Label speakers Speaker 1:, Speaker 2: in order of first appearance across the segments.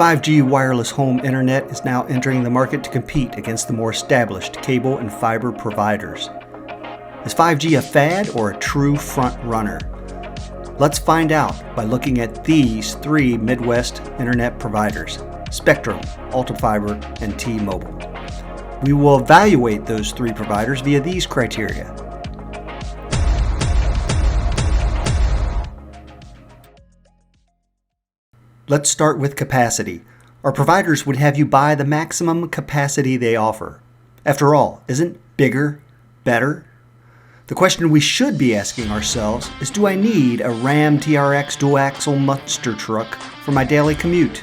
Speaker 1: 5G wireless home internet is now entering the market to compete against the more established cable and fiber providers. Is 5G a fad or a true front runner? Let's find out by looking at these three Midwest internet providers: Spectrum, AltaFiber, and T-Mobile. We will evaluate those three providers via these criteria. Let's start with capacity. Our providers would have you buy the maximum capacity they offer. After all, isn't bigger better? The question we should be asking ourselves is, do I need a Ram TRX dual-axle monster truck for my daily commute?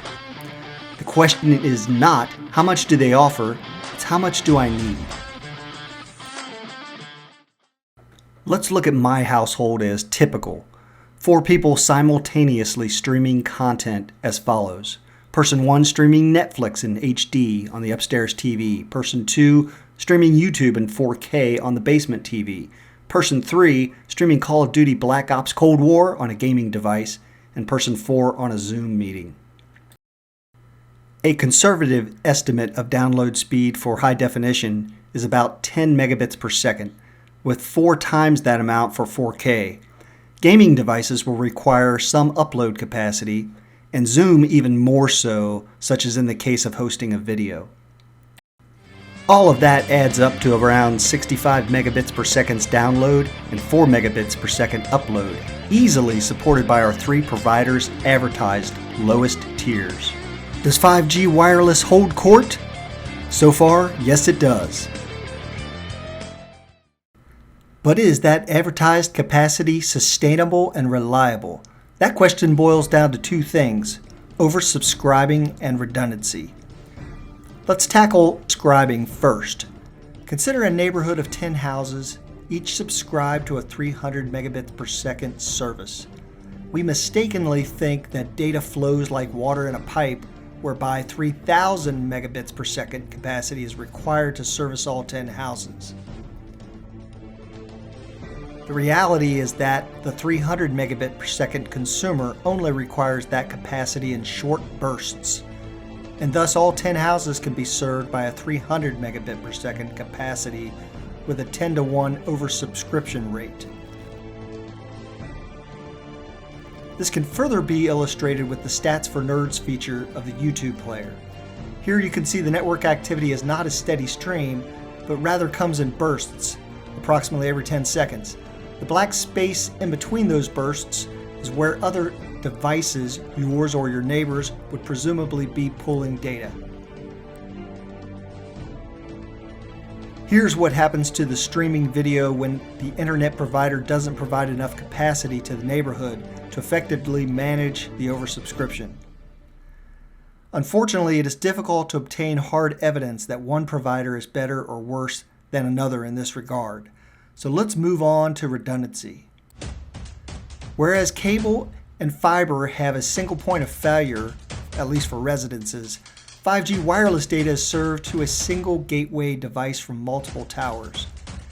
Speaker 1: The question is not how much do they offer, it's how much do I need? Let's look at my household as typical. 4 people simultaneously streaming content as follows. Person 1 streaming Netflix in HD on the upstairs TV. Person 2 streaming YouTube in 4K on the basement TV. Person 3 streaming Call of Duty Black Ops Cold War on a gaming device. And Person 4 on a Zoom meeting. A conservative estimate of download speed for high definition is about 10 megabits per second, with 4 times that amount for 4K. Gaming devices will require some upload capacity, and Zoom even more so, such as in the case of hosting a video. All of that adds up to around 65 megabits per second download and 4 megabits per second upload, easily supported by our 3 providers' advertised lowest tiers. Does 5G wireless hold court? So far, yes it does. But is that advertised capacity sustainable and reliable? That question boils down to 2 things: oversubscribing and redundancy. Let's tackle subscribing first. Consider a neighborhood of 10 houses, each subscribed to a 300 megabits per second service. We mistakenly think that data flows like water in a pipe, whereby 3,000 megabits per second capacity is required to service all 10 houses. The reality is that the 300 megabit per second consumer only requires that capacity in short bursts, and thus all 10 houses can be served by a 300 megabit per second capacity with a 10-to-1 oversubscription rate. This can further be illustrated with the Stats for Nerds feature of the YouTube player. Here you can see the network activity is not a steady stream, but rather comes in bursts, approximately every 10 seconds. The black space in between those bursts is where other devices, yours or your neighbors, would presumably be pulling data. Here's what happens to the streaming video when the internet provider doesn't provide enough capacity to the neighborhood to effectively manage the oversubscription. Unfortunately, it is difficult to obtain hard evidence that one provider is better or worse than another in this regard. So let's move on to redundancy. Whereas cable and fiber have a single point of failure, at least for residences, 5G wireless data is served to a single gateway device from multiple towers.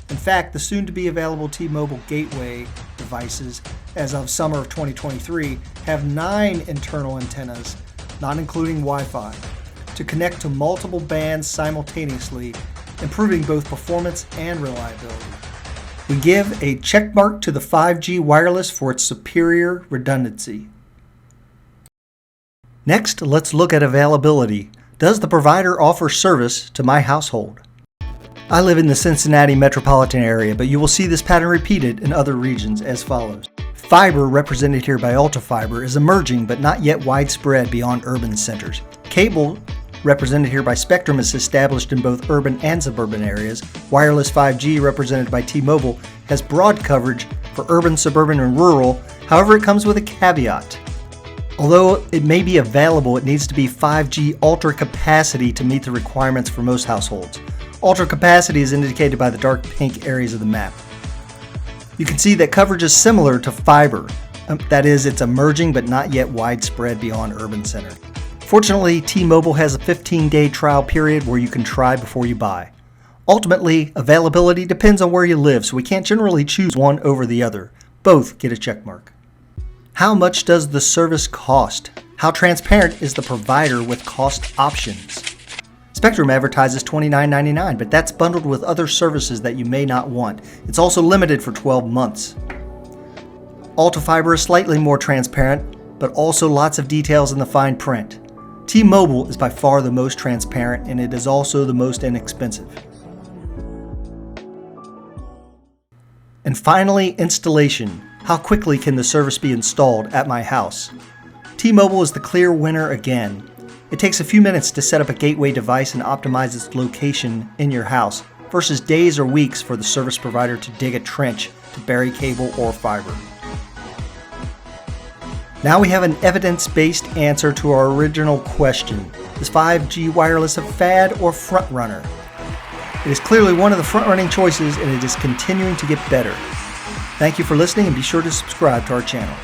Speaker 1: In fact, the soon-to-be available T-Mobile gateway devices, as of summer of 2023, have 9 internal antennas, not including Wi-Fi, to connect to multiple bands simultaneously, improving both performance and reliability. We give a check mark to the 5G wireless for its superior redundancy. Next, let's look at availability. Does the provider offer service to my household? I live in the Cincinnati metropolitan area, but you will see this pattern repeated in other regions as follows. Fiber, represented here by AltaFiber, is emerging but not yet widespread beyond urban centers. Cable, represented here by Spectrum, is established in both urban and suburban areas. Wireless 5G, represented by T-Mobile, has broad coverage for urban, suburban, and rural. However, it comes with a caveat. Although it may be available, it needs to be 5G ultra capacity to meet the requirements for most households. Ultra capacity is indicated by the dark pink areas of the map. You can see that coverage is similar to fiber. That is, it's emerging but not yet widespread beyond urban centers. Fortunately, T-Mobile has a 15-day trial period where you can try before you buy. Ultimately, availability depends on where you live, so we can't generally choose one over the other. Both get a check mark. How much does the service cost? How transparent is the provider with cost options? Spectrum advertises $29.99, but that's bundled with other services that you may not want. It's also limited for 12 months. Altafiber is slightly more transparent, but also lots of details in the fine print. T-Mobile is by far the most transparent, and it is also the most inexpensive. And finally, installation. How quickly can the service be installed at my house? T-Mobile is the clear winner again. It takes a few minutes to set up a gateway device and optimize its location in your house, versus days or weeks for the service provider to dig a trench to bury cable or fiber. Now we have an evidence-based answer to our original question. Is 5G wireless a fad or front runner? It is clearly one of the front-running choices, and it is continuing to get better. Thank you for listening, and be sure to subscribe to our channel.